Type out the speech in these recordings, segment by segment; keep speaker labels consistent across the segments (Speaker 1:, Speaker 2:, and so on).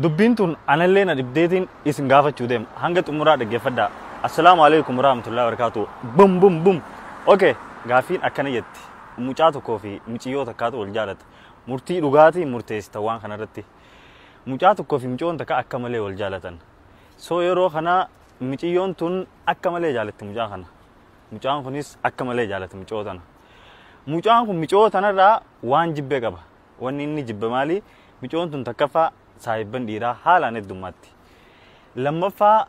Speaker 1: Dubbintun anallee na dibdeetiin isin gaafachuu deema. Hanga xumuraa dhaggeeffadhaa. Assalaamu alaykum warahmatullahi wabarakatuh. Bum bum bum. Okay, gaafiin akkana jetti. Mucaa tokkoo fi muciyyoo takkaatu wal jaalata. Murtii dhugaatii murteessita waan kanarratti. Mucaa tokkoo fi muciyyoon takka akka malee wal jaalatan. So yeroo kana muciyyoon tun akka malee jaalatti mucaa kana. Mucaan kunis akka malee jaalatti muciyyoo tana. Mucaan kun muciyyoo tanarraa waan jibbe qaba. Wanni inni jibbe maali? Muciyyoon tun takkaffaa saayibban dhiiraa haalaan heddummaatti. Lammaffaa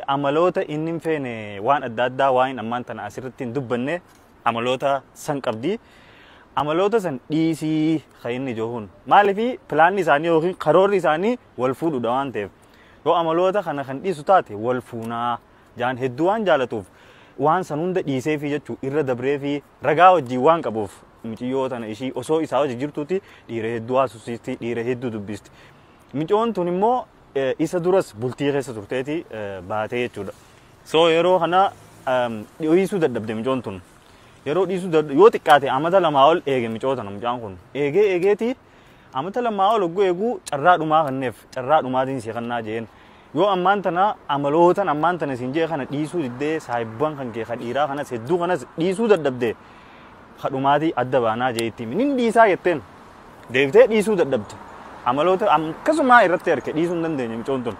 Speaker 1: amaloota inni hin feene waan adda addaa waan ammaan tana asirratti hin dubbanne amaloota san qabdi. Amaloota san dhiisii kan inni johuun maaliif pilaanni isaanii yookiin karoorri isaanii wal fuudhudha waan ta'eef yoo amaloota kana kan dhiisu taate wal fuunaa jaan hedduu waan jaalatuuf waan san hunda dhiisee fi jechuu irra dabree fi ragaa wajjin waan qabuuf muciyyoo tana ishii osoo isaa wajji jirtuuti dhiira hedduu haasofsiisti dhiira hedduu dubbisti. Muciyyoon tun immoo isa duras bultii keessa turteeti baatee jechuudha. So yeroo kana dhiisuu dadhabde muciyyoon tun. Yeroo dhiisuu yoo xiqqaate amata lamaa ol eege muciyyoo tana mucaan kun. Eegeeti amata lamaa ol ogguu eeguu carraa dhumaa kanneef carraa dhumaatiin si kannaa jeen. Yoo ammaan tana amalootan ammaan tana siin jee kana dhiisuu diddee saayibban kan kee kan dhiiraa kanas hedduu kanas dhiisuu dadhabde kadhumaatii adda baanaa jeetti. Nin dhiisaa jetteen deebitee dhiisuu dadhabde. Amaloota akkasuma irratti harka dhiisuu hin dandeenye mucaan tun.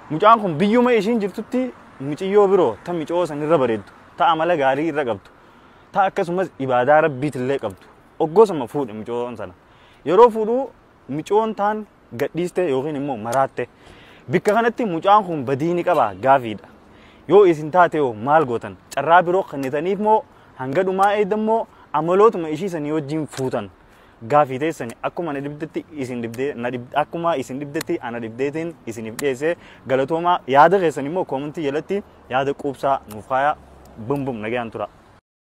Speaker 1: Mucaan kun biyyuma ishiin jirtutti muciyyoo biroo ta muciyyoo san irra bareeddu ta amala gaarii irra qabdu ta akkasumas ibaadaa rabbiitillee qabdu oggosuma fuudhe muciyyoon sana. Yeroo fuudhu muciyyoon taan gadhiiste yookiin immoo maraatte bikka kanatti mucaan kun badiini qaba gaafiidha. Yoo isin taate yoo maal gootan carraa biroo kennitaniif moo hanga dhumaa eedammoo amalootuma ishii sanii wajjin fuutan. Gaafii teessani akkuma na dibdetti isin dibdee akkuma isin dibdetti ana dibdeetiin isinif dhiyeessee galatoomaa yaada keessan immoo koomentii jalatti yaada quubsaa nuuf kaayaa bum bum nagayaan tura.